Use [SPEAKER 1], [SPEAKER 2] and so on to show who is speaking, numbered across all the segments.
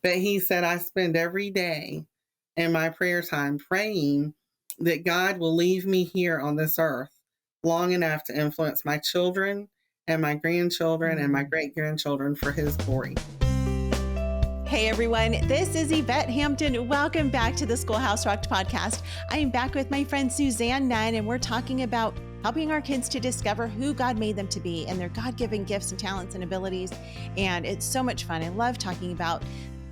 [SPEAKER 1] But he said, I spend every day in my prayer time praying that God will leave me here on this earth long enough to influence my children and my grandchildren and my great grandchildren for his glory.
[SPEAKER 2] Hey everyone, this is Yvette Hampton. Welcome back to the Schoolhouse Rocked podcast. I am back with my friend Suzanne Nunn, and we're talking about helping our kids to discover who God made them to be and their God-given gifts and talents and abilities. And it's so much fun. I love talking about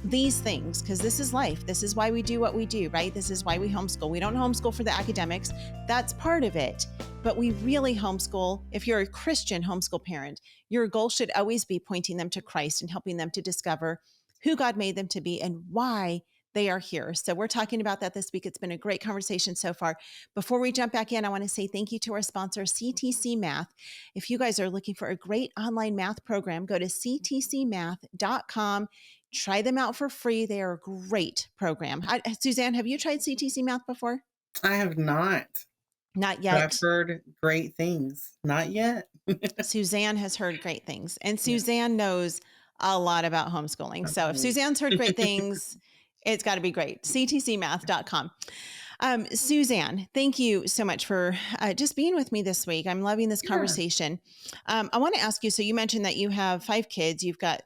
[SPEAKER 2] these things because this is life. This is why we do what we do, right? This is why we homeschool. We don't homeschool for the academics. That's part of it. But we really homeschool. If you're a Christian homeschool parent, your goal should always be pointing them to Christ and helping them to discover who God made them to be and why they are here. So we're talking about that this week. It's been a great conversation so far. Before we jump back in, I want to say thank you to our sponsor, CTC Math. If you guys are looking for a great online math program, go to ctcmath.com. Try them out for free. They are a great program. Suzanne, have you tried CTC Math before?
[SPEAKER 1] I have not.
[SPEAKER 2] Not yet.
[SPEAKER 1] But I've heard great things. Not yet.
[SPEAKER 2] Suzanne has heard great things. And Suzanne knows a lot about homeschooling. So if Suzanne's heard great things, it's got to be great. ctcmath.com. Suzanne, thank you so much for just being with me this week. I'm loving this conversation. I want to ask you, so you mentioned that you have 5 kids. You've got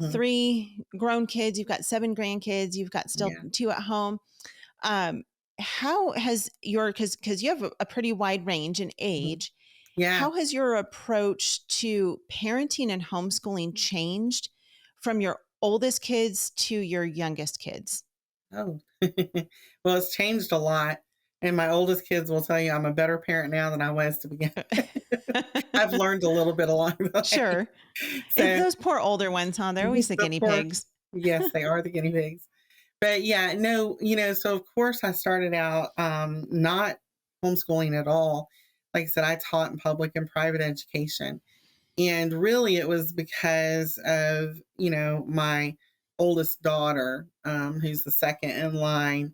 [SPEAKER 2] 3 grown kids. You've got 7 grandkids. You've got still 2 at home. How has your, because you have a pretty wide range in age, how has your approach to parenting and homeschooling changed from your oldest kids to your youngest kids?
[SPEAKER 1] Oh, well, it's changed a lot. And my oldest kids will tell you I'm a better parent now than I was to begin. I've learned a little bit along the way.
[SPEAKER 2] Sure.
[SPEAKER 1] So,
[SPEAKER 2] and those poor older ones, huh? They're always the guinea pigs.
[SPEAKER 1] Yes, they are the guinea pigs. But yeah, no, so of course I started out not homeschooling at all. Like I said, I taught in public and private education. And really it was because of, my oldest daughter, who's the second in line.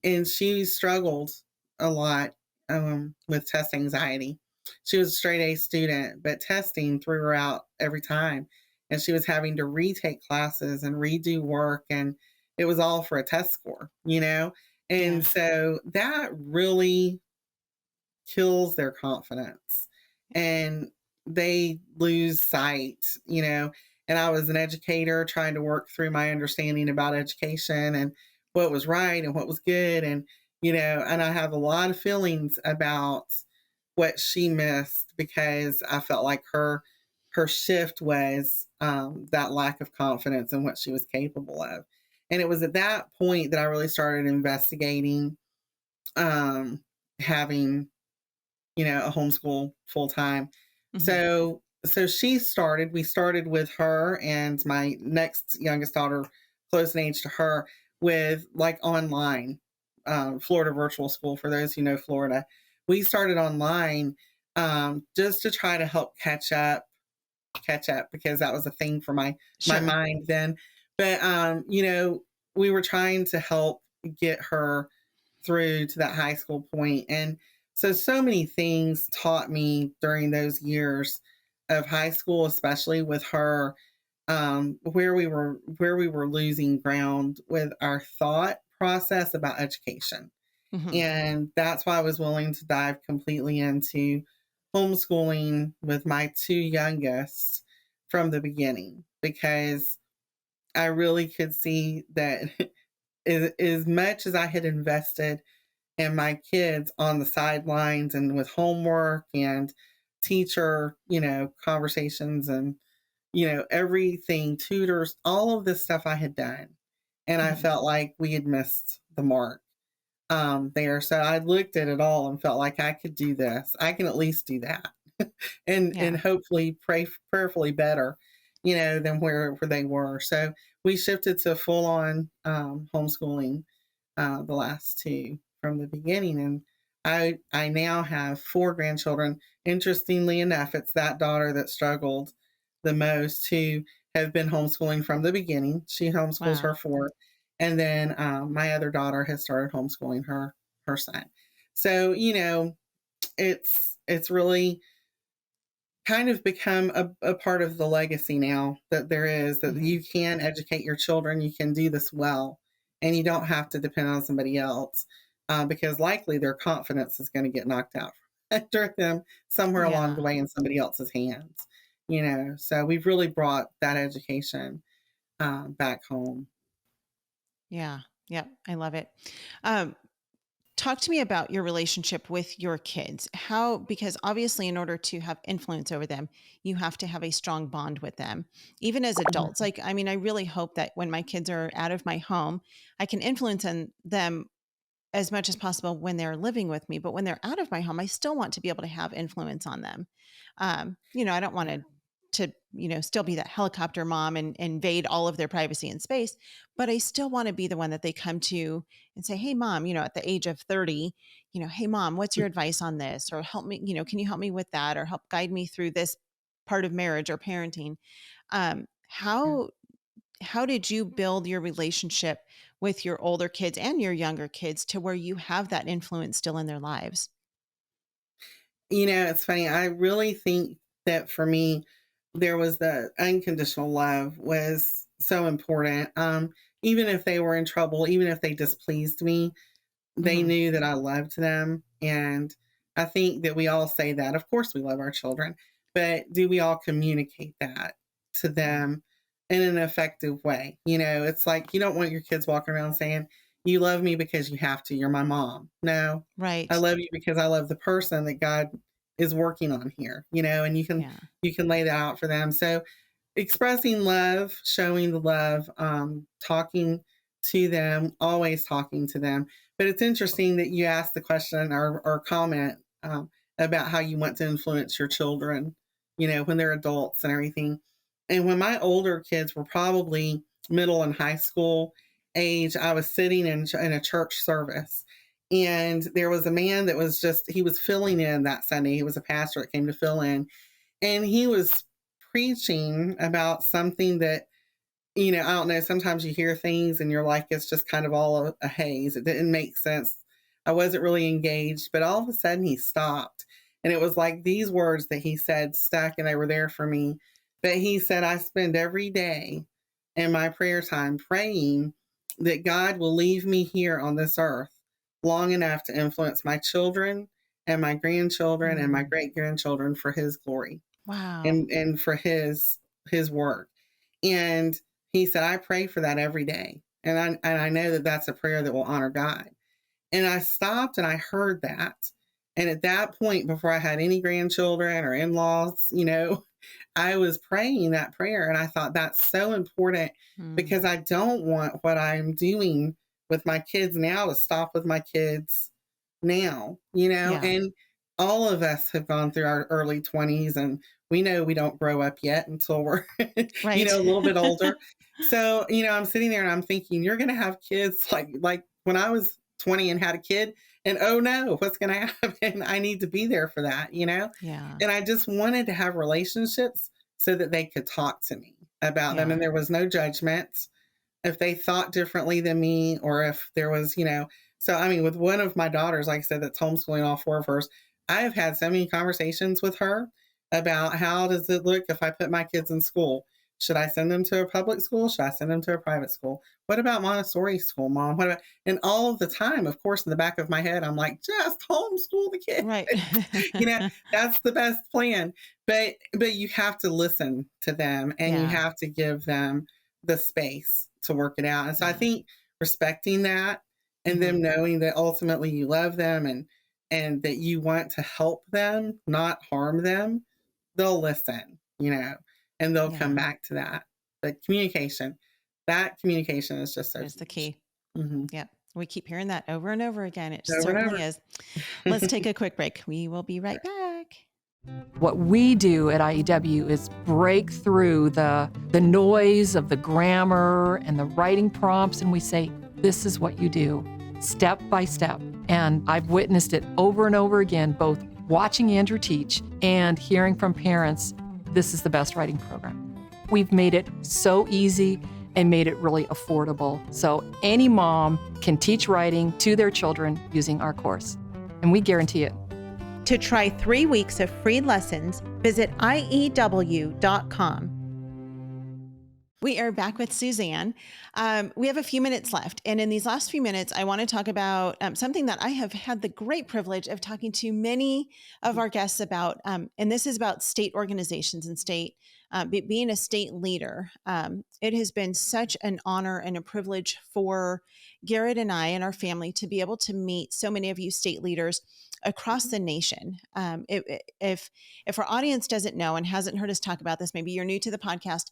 [SPEAKER 1] And she struggled a lot with test anxiety. She was a straight A student, but testing threw her out every time. And she was having to retake classes and redo work. And it was all for a test score, And so that really kills their confidence. And they lose sight, And I was an educator trying to work through my understanding about education and what was right and what was good. And, and I have a lot of feelings about what she missed because I felt like her shift was that lack of confidence in what she was capable of. And it was at that point that I really started investigating having, a homeschool full time. So we started with her and my next youngest daughter, close in age to her, with like online Florida virtual school. For those who know Florida, we started online just to try to help catch up because that was a thing for my mind then. But, we were trying to help get her through to that high school point. And so many things taught me during those years of high school, especially with her, where we were losing ground with our thought process about education. And that's why I was willing to dive completely into homeschooling with my 2 youngest from the beginning, because I really could see that as much as I had invested in my kids on the sidelines and with homework and teacher, conversations and, everything, tutors, all of this stuff I had done. And I felt like we had missed the mark there. So I looked at it all and felt like I could do this. I can at least do that. and hopefully prayerfully better, than where they were. So we shifted to full on homeschooling the last 2 from the beginning. And I now have 4 grandchildren. Interestingly enough, it's that daughter that struggled the most, who have been homeschooling from the beginning. She homeschools her 4. And then my other daughter has started homeschooling her son. So, it's really kind of become a part of the legacy now that there is, that you can educate your children, you can do this well, and you don't have to depend on somebody else, because likely their confidence is going to get knocked out under them somewhere along the way in somebody else's hands, So we've really brought that education back home.
[SPEAKER 2] Yeah. Yep. I love it. Talk to me about your relationship with your kids. Because obviously in order to have influence over them, you have to have a strong bond with them, even as adults. Like, I mean, I really hope that when my kids are out of my home, I can influence them as much as possible when they're living with me. But when they're out of my home, I still want to be able to have influence on them. I don't want to still be that helicopter mom and invade all of their privacy and space, but I still want to be the one that they come to and say, hey mom, at the age of 30, hey mom, what's your advice on this? Or help me, can you help me with that? Or help guide me through this part of marriage or parenting. How did you build your relationship with your older kids and your younger kids to where you have that influence still in their lives?
[SPEAKER 1] It's funny. I really think that for me, there was the unconditional love was so important. Even if they were in trouble, even if they displeased me, they knew that I loved them. And I think that we all say that. Of course, we love our children, but do we all communicate that to them in an effective way? It's like you don't want your kids walking around saying, you love me because you have to. You're my mom. No,
[SPEAKER 2] Right.
[SPEAKER 1] I love you because I love the person that God is working on here, and you can lay that out for them. So expressing love, showing the love, talking to them, always talking to them. But it's interesting that you asked the question or comment about how you want to influence your children, when they're adults and everything. And when my older kids were probably middle and high school age, I was sitting in a church service. And there was a man that was he was filling in that Sunday. He was a pastor that came to fill in. And he was preaching about something that, I don't know, sometimes you hear things and you're like, it's just kind of all a haze. It didn't make sense. I wasn't really engaged, but all of a sudden he stopped. And it was like these words that he said stuck and they were there for me. But he said, I spend every day in my prayer time praying that God will leave me here on this earth long enough to influence my children and my grandchildren and my great grandchildren for his glory.
[SPEAKER 2] Wow.
[SPEAKER 1] And for his work. And he said, I pray for that every day. And I know that that's a prayer that will honor God. And I stopped and I heard that. And at that point, before I had any grandchildren or in-laws, I was praying that prayer. And I thought that's so important because I don't want what I'm doing with my kids now to stop with my kids now, and all of us have gone through our early 20s and we know we don't grow up yet until we're,
[SPEAKER 2] right.
[SPEAKER 1] A little bit older. So, I'm sitting there and I'm thinking, you're going to have kids like when I was 20 and had a kid and oh no, what's going to happen? I need to be there for that,
[SPEAKER 2] Yeah.
[SPEAKER 1] And I just wanted to have relationships so that they could talk to me about them. And there was no judgment if they thought differently than me or if there was, So, I mean, with one of my daughters, like I said, that's homeschooling all four of hers, I have had so many conversations with her about how does it look if I put my kids in school? Should I send them to a public school? Should I send them to a private school? What about Montessori school, Mom? What about? And all of the time, of course, in the back of my head, I'm like, just homeschool the kids.
[SPEAKER 2] Right.
[SPEAKER 1] That's the best plan. But you have to listen to them and you have to give them the space to work it out. And so I think respecting that and them knowing that ultimately you love them and that you want to help them, not harm them, they'll listen, and they'll come back to that. But that communication is just so
[SPEAKER 2] That's the key.
[SPEAKER 1] Mm-hmm.
[SPEAKER 2] Yeah. We keep hearing that over and over again. It certainly is. Let's take a quick break. We will be right back.
[SPEAKER 3] What we do at IEW is break through the noise of the grammar and the writing prompts, and we say, this is what you do, step by step. And I've witnessed it over and over again, both watching Andrew teach and hearing from parents, this is the best writing program. We've made it so easy and made it really affordable. So any mom can teach writing to their children using our course, and we guarantee it.
[SPEAKER 2] To try 3 weeks of free lessons, visit IEW.com. We are back with Suzanne. We have a few minutes left. And in these last few minutes, I want to talk about something that I have had the great privilege of talking to many of our guests about. And this is about state organizations and being a state leader. It has been such an honor and a privilege for Garrett and I and our family to be able to meet so many of you state leaders across the nation. If our audience doesn't know and hasn't heard us talk about this, maybe you're new to the podcast.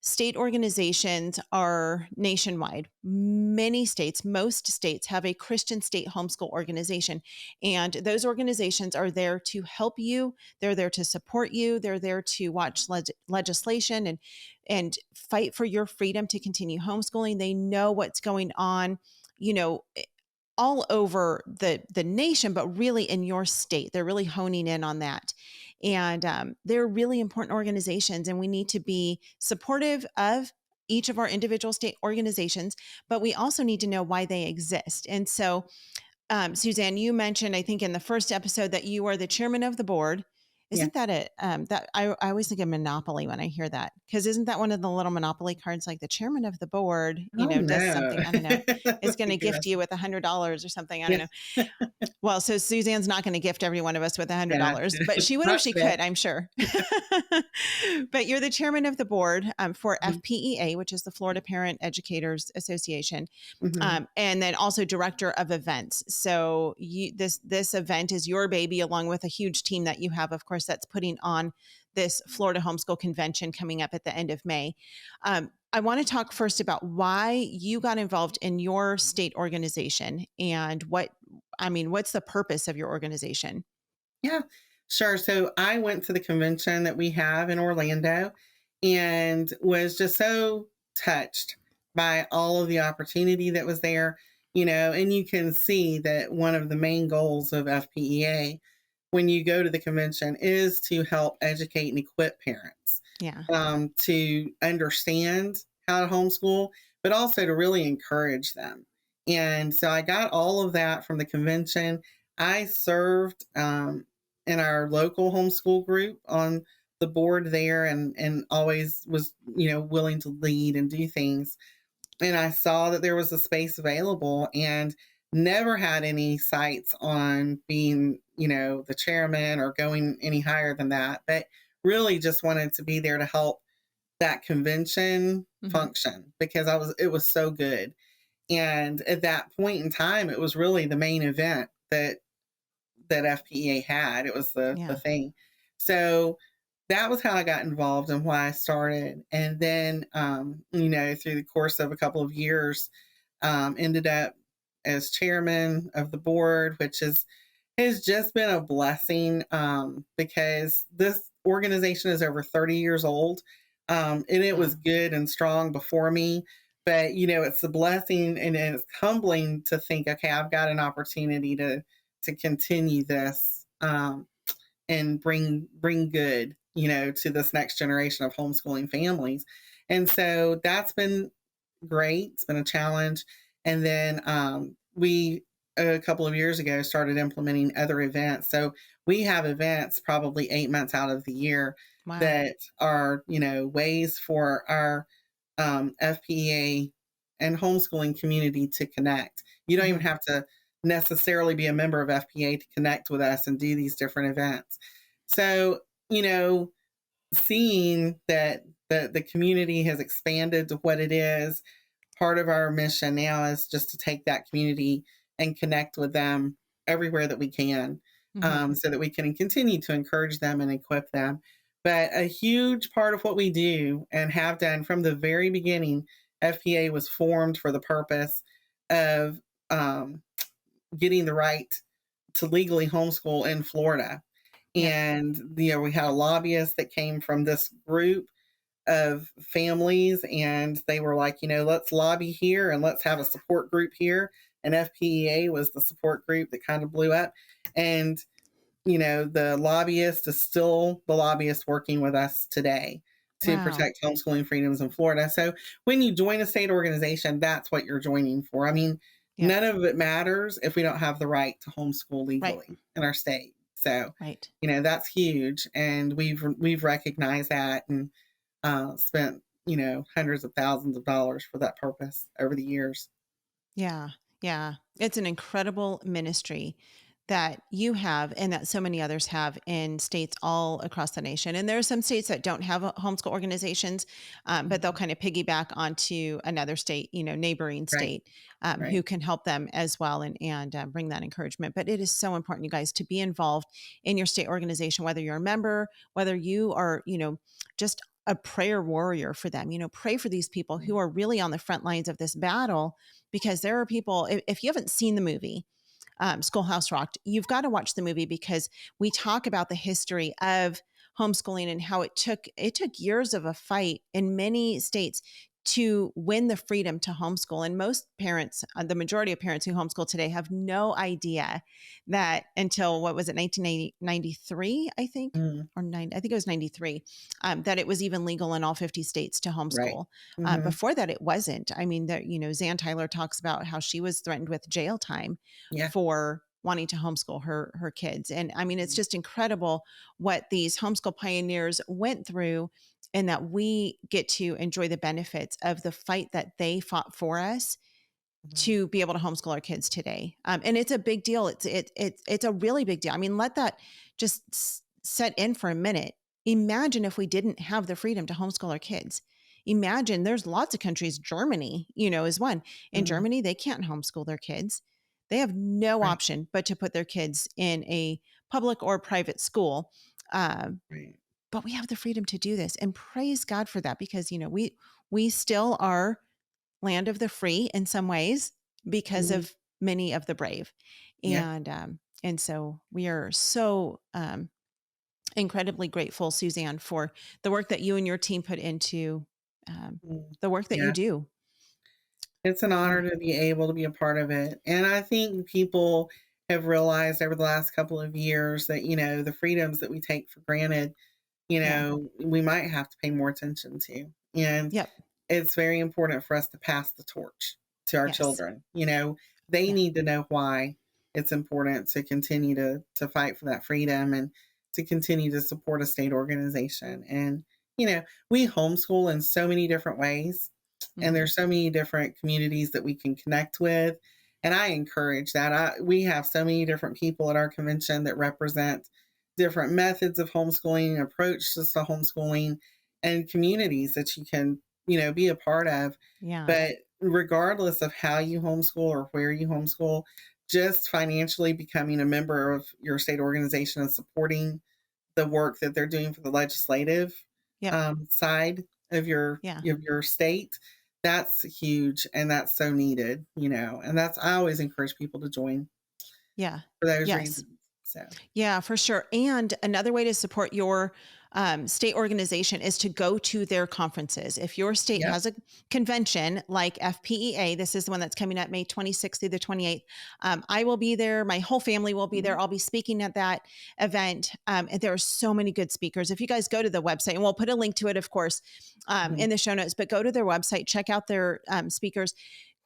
[SPEAKER 2] State organizations are nationwide. Many states, most states have a Christian state homeschool organization. And those organizations are there to help you. They're there to support you. They're there to watch legislation and fight for your freedom to continue homeschooling. They know what's going on, all over the nation, but really in your state. They're really honing in on that. And they're really important organizations, and we need to be supportive of each of our individual state organizations, but we also need to know why they exist. And so, Suzanne, you mentioned, I think in the first episode, that you are the chairman of the board. Isn't that it? That I always think of Monopoly when I hear that, because isn't that one of the little Monopoly cards, like the chairman of the board, does something, I don't know, is going to gift you with $100 or something. I don't know. Well, so Suzanne's not going to gift every one of us with $100, but she would if she could, I'm sure. But you're the chairman of the board for FPEA, which is the Florida Parent Educators Association, and then also director of events. So this event is your baby, along with a huge team that you have, of course, that's putting on this Florida Homeschool Convention coming up at the end of May. I want to talk first about why you got involved in your state organization and what's the purpose of your organization?
[SPEAKER 1] Yeah, sure. So I went to the convention that we have in Orlando and was just so touched by all of the opportunity that was there, and you can see that one of the main goals of FPEA when you go to the convention is to help educate and equip parents to understand how to homeschool, but also to really encourage them. And so I got all of that from the convention. I served in our local homeschool group on the board there and always was, willing to lead and do things. And I saw that there was a space available and never had any sights on being, the chairman or going any higher than that, but really just wanted to be there to help that convention function because it was so good. And at that point in time, it was really the main event that FPEA had. It was the thing. So that was how I got involved and why I started. And then, through the course of a couple of years, ended up as chairman of the board, which has just been a blessing because this organization is over 30 years old. And it was good and strong before me. But, it's a blessing and it's humbling to think, okay, I've got an opportunity to continue this and bring good, to this next generation of homeschooling families. And so that's been great. It's been a challenge. And then we, a couple of years ago, started implementing other events. So we have events probably 8 months out of the year that are, ways for our FPEA and homeschooling community to connect. You don't even have to necessarily be a member of FPEA to connect with us and do these different events. So, seeing that the community has expanded to what it is, part of our mission now is just to take that community and connect with them everywhere that we can, so that we can continue to encourage them and equip them. But a huge part of what we do and have done from the very beginning, FPEA was formed for the purpose of getting the right to legally homeschool in Florida. And, we had a lobbyist that came from this group of families and they were like, let's lobby here and let's have a support group here. And FPEA was the support group that kind of blew up. And, the lobbyist is still the lobbyist working with us today to protect homeschooling freedoms in Florida. So when you join a state organization, that's what you're joining for. I mean, none of it matters if we don't have the right to homeschool legally in our state. So,
[SPEAKER 2] Right.
[SPEAKER 1] that's huge. And we've recognized that and spent, hundreds of thousands of dollars for that purpose over the years.
[SPEAKER 2] Yeah. Yeah. It's an incredible ministry that you have and that so many others have in states all across the nation. And there are some states that don't have homeschool organizations, but they'll
[SPEAKER 1] Mhm.
[SPEAKER 2] kind of piggyback onto another state, neighboring
[SPEAKER 1] Right,
[SPEAKER 2] state, who
[SPEAKER 1] right.
[SPEAKER 2] can help them as well and bring that encouragement. But it is so important, you guys, to be involved in your state organization, whether you're a member, whether you are, just a prayer warrior for them. Pray for these people who are really on the front lines of this battle, because there are people, if you haven't seen the movie, Schoolhouse Rocked, you've got to watch the movie, because we talk about the history of homeschooling and how it took years of a fight in many states to win the freedom to homeschool. And most parents, the majority of parents who homeschool today, have no idea that until, what was it, 1993, I think,
[SPEAKER 1] Mm,
[SPEAKER 2] or I think it was 93, that it was even legal in all 50 states to
[SPEAKER 1] right.
[SPEAKER 2] homeschool.
[SPEAKER 1] Hmm.
[SPEAKER 2] Before that, it wasn't. I mean, Zan Tyler talks about how she was threatened with jail time
[SPEAKER 1] Yeah.
[SPEAKER 2] for wanting to homeschool her kids. And I mean, it's just incredible what these homeschool pioneers went through, and that we get to enjoy the benefits of the fight that they fought for us
[SPEAKER 1] Mhm.
[SPEAKER 2] to be able to homeschool our kids today. And it's a big deal. It's a really big deal. I mean, let that just set in for a minute. Imagine if we didn't have the freedom to homeschool our kids. Imagine, there's lots of countries, Germany, is one. In
[SPEAKER 1] Mhm.
[SPEAKER 2] Germany, they can't homeschool their kids. They have no
[SPEAKER 1] Right,
[SPEAKER 2] option but to put their kids in a public or private school. Um,
[SPEAKER 1] right.
[SPEAKER 2] but we have the freedom to do this, and praise God for that, because we still are land of the free in some ways because
[SPEAKER 1] Mhm.
[SPEAKER 2] of many of the brave.
[SPEAKER 1] Yeah.
[SPEAKER 2] And so we are so incredibly grateful, Suzanne, for the work that you and your team put into um,
[SPEAKER 1] Mm.
[SPEAKER 2] the work that you
[SPEAKER 1] Yeah.
[SPEAKER 2] do.
[SPEAKER 1] It's an
[SPEAKER 2] Yeah.
[SPEAKER 1] honor to be able to be a part of it. And I think people have realized over the last couple of years that, the freedoms that we take for granted,
[SPEAKER 2] Yeah.
[SPEAKER 1] we might have to pay more attention to. And
[SPEAKER 2] Yep.
[SPEAKER 1] it's very important for us to pass the torch to our
[SPEAKER 2] Yes.
[SPEAKER 1] children. They
[SPEAKER 2] Yeah.
[SPEAKER 1] need to know why it's important to continue to fight for that freedom and to continue to support a state organization. And, we homeschool in so many different ways, and
[SPEAKER 2] Hmm.
[SPEAKER 1] there's so many different communities that we can connect with. And I encourage that. We have so many different people at our convention that represent different methods of homeschooling, approaches to homeschooling, and communities that you can, be a part of.
[SPEAKER 2] Yeah.
[SPEAKER 1] But regardless of how you homeschool or where you homeschool, just financially becoming a member of your state organization and supporting the work that they're doing for the legislative
[SPEAKER 2] Yep.
[SPEAKER 1] side of your
[SPEAKER 2] Yeah.
[SPEAKER 1] state, that's huge and that's so needed. And that's, I always encourage people to join
[SPEAKER 2] Yeah.
[SPEAKER 1] for those
[SPEAKER 2] Yes.
[SPEAKER 1] reasons. So
[SPEAKER 2] Yeah, for sure. And another way to support your state organization is to go to their conferences. If your state
[SPEAKER 1] yep.
[SPEAKER 2] has a convention like FPEA, this is the one that's coming up May 26th through the 28th. I will be there. My whole family will be
[SPEAKER 1] Mhm.
[SPEAKER 2] there. I'll be speaking at that event. And there are so many good speakers. If you guys go to the website, and we'll put a link to it, of course,
[SPEAKER 1] Mhm.
[SPEAKER 2] in the show notes, but go to their website, check out their speakers,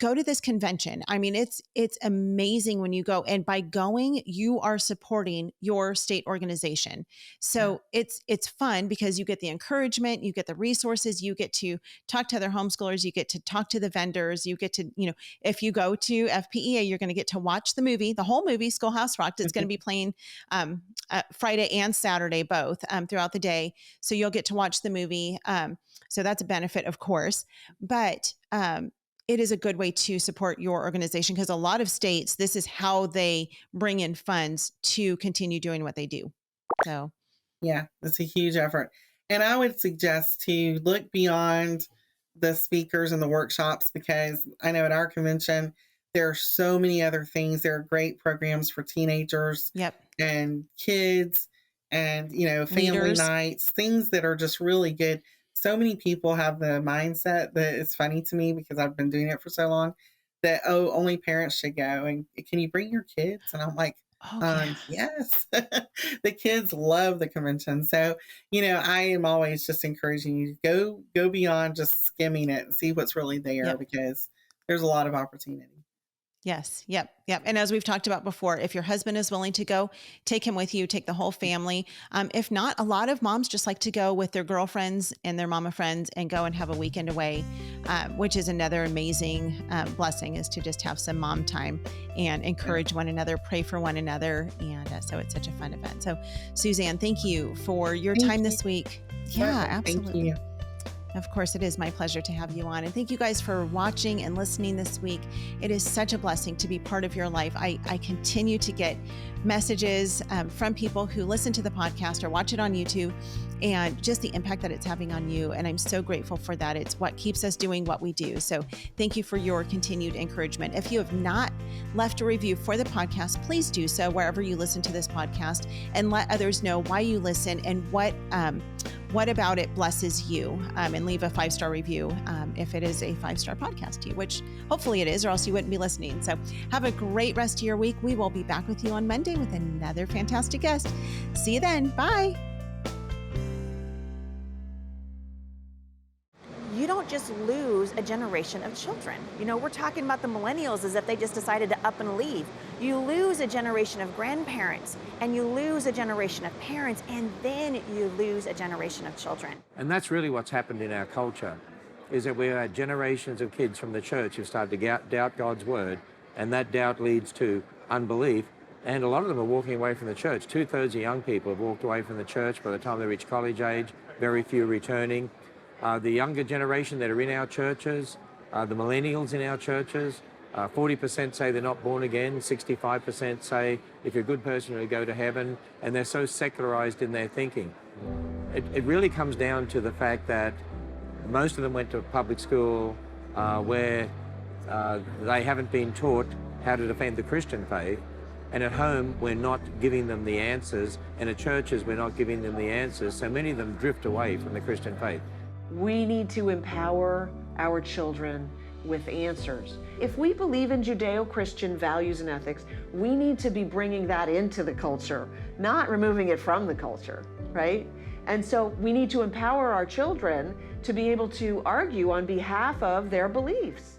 [SPEAKER 2] go to this convention. I mean, it's amazing when you go, and by going, you are supporting your state organization.
[SPEAKER 1] Yeah.
[SPEAKER 2] So it's fun because you get the encouragement, you get the resources, you get to talk to other homeschoolers, you get to talk to the vendors, you get to, if you go to FPEA, you're going to get to watch the movie, the whole movie, Schoolhouse Rocked. It's going to be playing Friday and Saturday, both throughout the day. So you'll get to watch the movie. So that's a benefit, of course. But it is a good way to support your organization, because a lot of states, this is how they bring in funds to continue doing what they do. So,
[SPEAKER 1] Yeah, it's a huge effort. And I would suggest to look beyond the speakers and the workshops, because I know at our convention, there are so many other things. There are great programs for teenagers
[SPEAKER 2] yep.
[SPEAKER 1] and kids and, family
[SPEAKER 2] Leaders.
[SPEAKER 1] nights, things that are just really good. So many people have the mindset that it's funny to me because I've been doing it for so long that, oh, only parents should go. And can you bring your kids? And I'm like,
[SPEAKER 2] Oh, yeah.
[SPEAKER 1] yes, the kids love the convention. So, I am always just encouraging you to go beyond just skimming it and see what's really there,
[SPEAKER 2] Yep.
[SPEAKER 1] because there's a lot of opportunity.
[SPEAKER 2] Yes. Yep. Yep. And as we've talked about before, if your husband is willing to go, take him with you, take the whole family. If not, a lot of moms just like to go with their girlfriends and their mama friends and go and have a weekend away, which is another amazing blessing, is to just have some mom time and encourage one another, pray for one another. And so it's such a fun event. So Suzanne, thank you for your time this week. Yeah, absolutely.
[SPEAKER 1] Thank you.
[SPEAKER 2] Of course, it is my pleasure to have you on. And thank you guys for watching and listening this week. It is such a blessing to be part of your life. I continue to get messages from people who listen to the podcast or watch it on YouTube, and just the impact that it's having on you. And I'm so grateful for that. It's what keeps us doing what we do. So thank you for your continued encouragement. If you have not left a review for the podcast, please do so wherever you listen to this podcast, and let others know why you listen and what about it blesses you, and leave a 5-star review if it is a 5-star podcast to you, which hopefully it is, or else you wouldn't be listening. So have a great rest of your week. We will be back with you on Monday with another fantastic guest. See you then. Bye.
[SPEAKER 4] You don't just lose a generation of children. You know, we're talking about the millennials as if they just decided to up and leave. You lose a generation of grandparents, and you lose a generation of parents, and then you lose a generation of children.
[SPEAKER 5] And that's really what's happened in our culture, is that we had generations of kids from the church who started to doubt God's word, and that doubt leads to unbelief. And a lot of them are walking away from the church. 2/3 of young people have walked away from the church by the time they reach college age, very few returning. The younger generation that are in our churches, the millennials in our churches, 40% say they're not born again, 65% say if you're a good person you'll go to heaven, and they're so secularized in their thinking. It really comes down to the fact that most of them went to public school where they haven't been taught how to defend the Christian faith, and at home we're not giving them the answers, and at churches we're not giving them the answers, so many of them drift away from the Christian faith.
[SPEAKER 6] We need to empower our children with answers. If we believe in Judeo-Christian values and ethics, we need to be bringing that into the culture, not removing it from the culture, right? And so we need to empower our children to be able to argue on behalf of their beliefs.